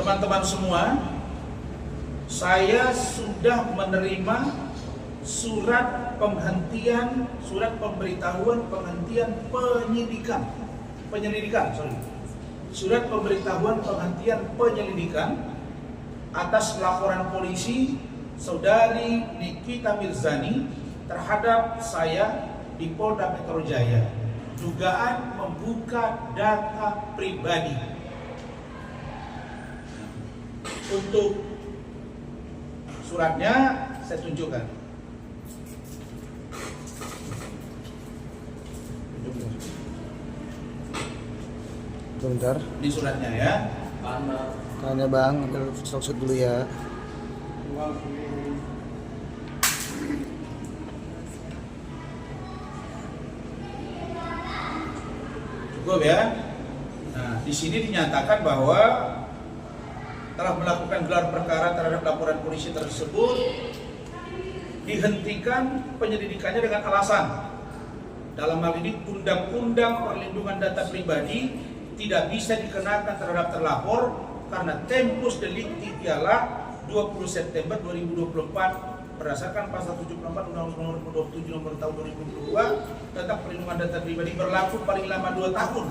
teman-teman semua, saya sudah menerima surat pemberitahuan penghentian surat pemberitahuan penghentian penyelidikan atas laporan polisi saudari Nikita Mirzani terhadap saya di Polda Metro Jaya, dugaan membuka data pribadi. Untuk suratnya saya tunjukkan. Bentar. Ini suratnya ya. Tanya bang, ambil sosok dulu ya. Cukup ya. Nah, di sini dinyatakan bahwa telah melakukan gelar perkara terhadap laporan polisi tersebut, dihentikan penyelidikannya dengan alasan dalam hal ini Undang-Undang Perlindungan Data Pribadi tidak bisa dikenakan terhadap terlapor karena tempus delicti ialah 20 September 2024 berdasarkan pasal 74 Undang-Undang Nomor 27 Nomor Tahun 2022 tentang Perlindungan Data Pribadi berlaku paling lama 2 tahun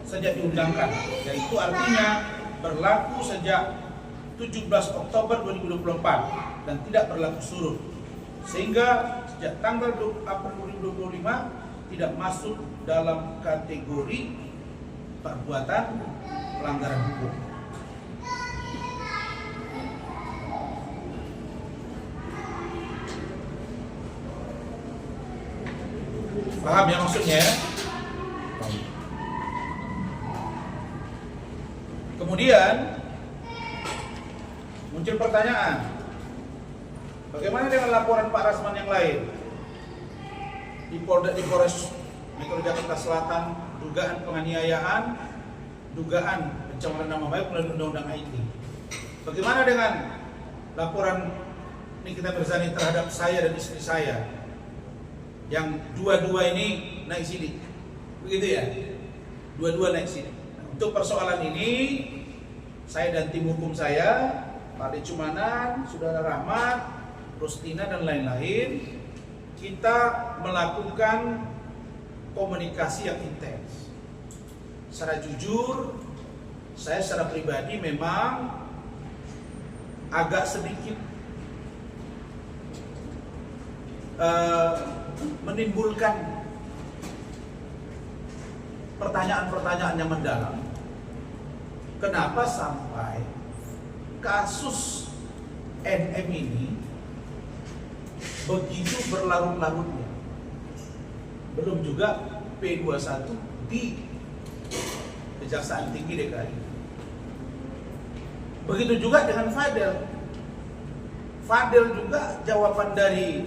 sejak diundangkan, yaitu artinya berlaku sejak 17 Oktober 2024 dan tidak berlaku surut, sehingga sejak tanggal 20 April 2025 tidak masuk dalam kategori perbuatan pelanggaran hukum. Paham ya maksudnya? Kemudian muncul pertanyaan, bagaimana dengan laporan Pak Rasman yang lain di Polres Metro Jakarta Selatan, dugaan penganiayaan, dugaan pencemaran nama baik melalui Undang-Undang IT. Bagaimana dengan laporan Nikita Mirzani terhadap saya dan istri saya yang dua-dua ini naik sidik, begitu ya? Dua-dua naik sidik. Untuk persoalan ini, saya dan tim hukum saya, Pak De Cumanan, Saudara Rahmat, Rustina dan lain-lain, kita melakukan komunikasi yang intens. Secara jujur, saya secara pribadi memang agak sedikit menimbulkan pertanyaan-pertanyaan yang mendalam. Kenapa sampai kasus NM ini begitu berlarut-larutnya? Belum juga P21 di Kejaksaan Tinggi DKI. Begitu juga dengan Fadel. Fadel juga jawaban dari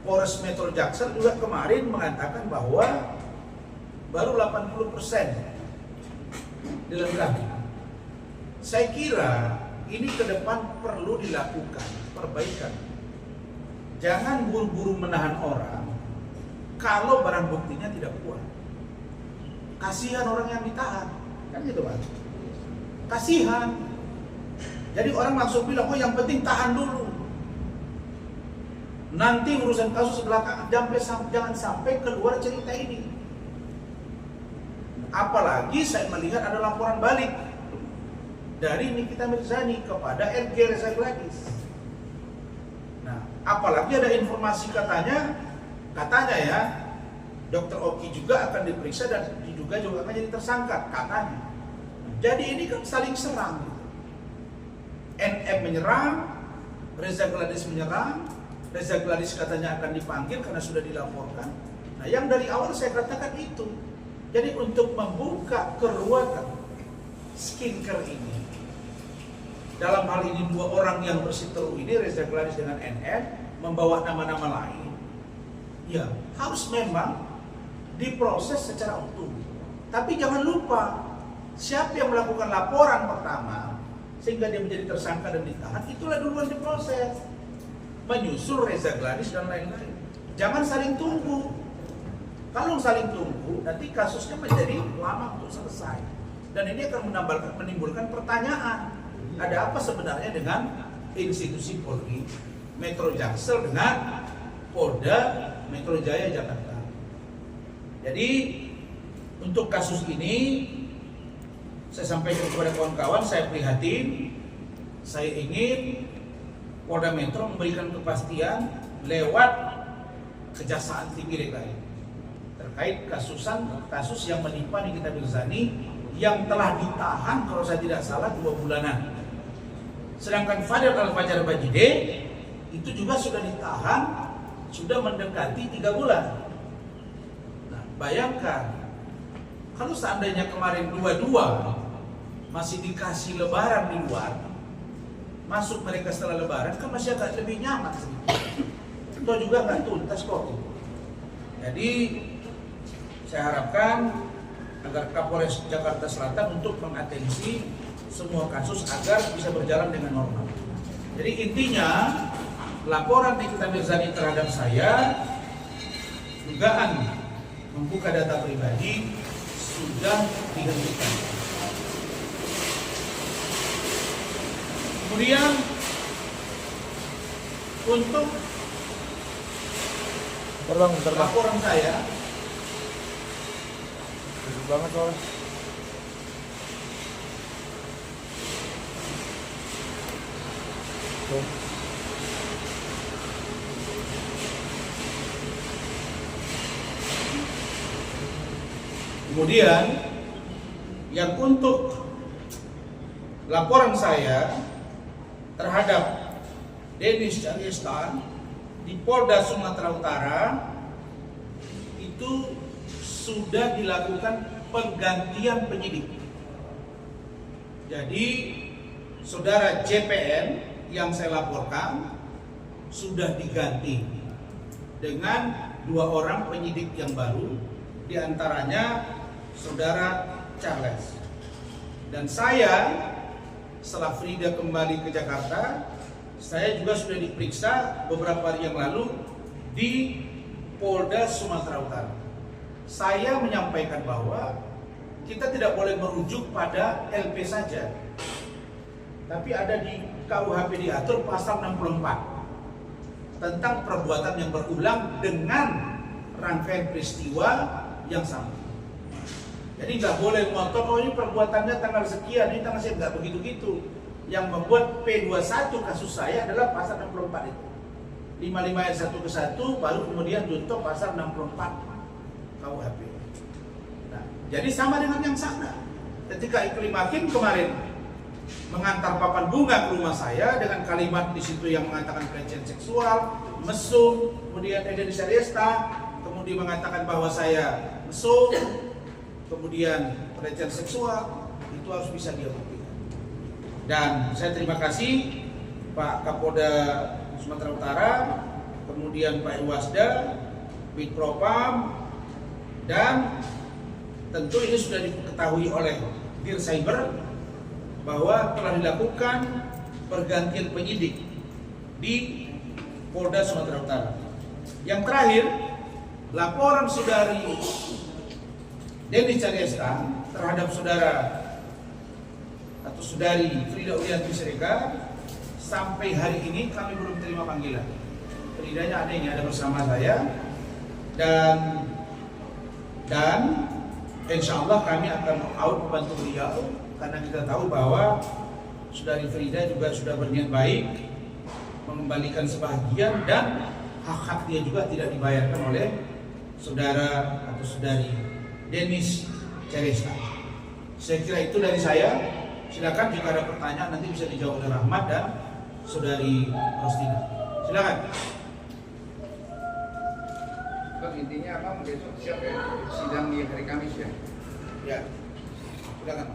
Polres Metro Jaksel juga kemarin mengatakan bahwa baru 80% dilengkapi. Saya kira ini ke depan perlu dilakukan perbaikan. Jangan buru-buru menahan orang kalau barang buktinya tidak kuat. Kasihan orang yang ditahan, kan gitu Pak. Kasihan. Jadi orang langsung bilang, oh yang penting tahan dulu. Nanti urusan kasus belakangan, jangan sampai keluar cerita ini. Apalagi saya melihat ada laporan balik dari Nikita Mirzani kepada RG Reza Gladys. Nah, apalagi ada informasi katanya ya, Dr. Oki juga akan diperiksa dan diduga juga akan jadi tersangka katanya. Jadi ini kan saling serang. NM menyerang, Reza Gladys menyerang. Reza Gladys katanya akan dipanggil karena sudah dilaporkan. Nah, yang dari awal saya katakan itu. Jadi untuk membuka keruatan skincare ini, dalam hal ini dua orang yang berseteru ini, Reza Gladys dengan NM, membawa nama-nama lain, ya harus memang diproses secara utuh. Tapi jangan lupa, siapa yang melakukan laporan pertama sehingga dia menjadi tersangka dan ditahan, itulah duluan diproses. Menyusul Reza Gladys dan lain-lain. Jangan saling tunggu. Kalau saling tunggu, nanti kasusnya menjadi lama untuk selesai. Dan ini akan menimbulkan pertanyaan, ada apa sebenarnya dengan institusi Polri, Metro Jaksel dengan Polda Metro Jaya Jakarta. Jadi untuk kasus ini saya sampaikan kepada kawan-kawan, saya prihatin, saya ingin Polda Metro memberikan kepastian lewat Kejaksaan Tinggi DKI terkait kasus yang menimpa Nikita Mirzani yang telah ditahan kalau saya tidak salah 2 bulanan. Sedangkan Fadel Al-Fajar Bajide itu juga sudah ditahan sudah mendekati 3 bulan. Nah, bayangkan kalau seandainya kemarin 22 masih dikasih lebaran di luar, masuk mereka setelah lebaran kan masih agak lebih nyaman sedikit. Itu juga nggak tuntas kok. Jadi saya harapkan agar Kapolres Jakarta Selatan untuk mengatensi semua kasus agar bisa berjalan dengan normal. Jadi intinya laporan Nikita Mirzani terhadap saya, dugaan membuka data pribadi sudah dihentikan. Kemudian untuk Bentar bang. laporan saya, Ribet banget soalnya. Tuh. kemudian yang untuk laporan saya terhadap Denis Cahyesta di Polda Sumatera Utara itu sudah dilakukan penggantian penyidik. Jadi saudara JPN yang saya laporkan sudah diganti dengan 2 orang penyidik yang baru, diantaranya saudara Charles. Dan saya setelah Frida kembali ke Jakarta, saya juga sudah diperiksa beberapa hari yang lalu di Polda Sumatera Utara. Saya menyampaikan bahwa kita tidak boleh merujuk pada LP saja, tapi ada di KUHP diatur pasal 64 tentang perbuatan yang berulang dengan rangkaian peristiwa yang sama. Jadi nggak boleh ngotot, oh ini perbuatannya tanggal sekian, ini tanggal sekian, nggak begitu-gitu. Yang membuat P21 kasus saya adalah pasal 64 itu. 55 ayat 1 ke 1, baru kemudian junto pasal 64 KUHP. Nah, jadi sama dengan yang sana. Ketika Iklim Hakim kemarin mengantar papan bunga ke rumah saya dengan kalimat di situ yang mengatakan pelecehan seksual, mesum, kemudian Denis Cahyesta, kemudian mengatakan bahwa saya mesum, kemudian pelecehan seksual, itu harus bisa dia buktikan. Dan saya terima kasih Pak Kapolda Sumatera Utara, kemudian Pak Iwasda, Bid Propam, dan tentu ini sudah diketahui oleh Dir Cyber bahwa telah dilakukan pergantian penyidik di Polda Sumatera Utara. Yang terakhir, laporan saudari Denis Cahyesta terhadap saudara atau saudari Frida Ulianti Siregar sampai hari ini kami belum terima panggilan. Fridanya ada yang ada bersama saya, dan insya Allah kami akan out membantu beliau karena kita tahu bahwa saudari Frida juga sudah berniat baik mengembalikan sebahagian dan hak-hak dia juga tidak dibayarkan oleh saudara atau saudari Denis Cahyesta. Saya kira itu dari saya. Silakan jika ada pertanyaan nanti bisa dijawab oleh Rahmat dan saudari Rostina. Silakan. Bang, intinya abang besok siap ya sidang di hari Kamis ya? Ya, silakan.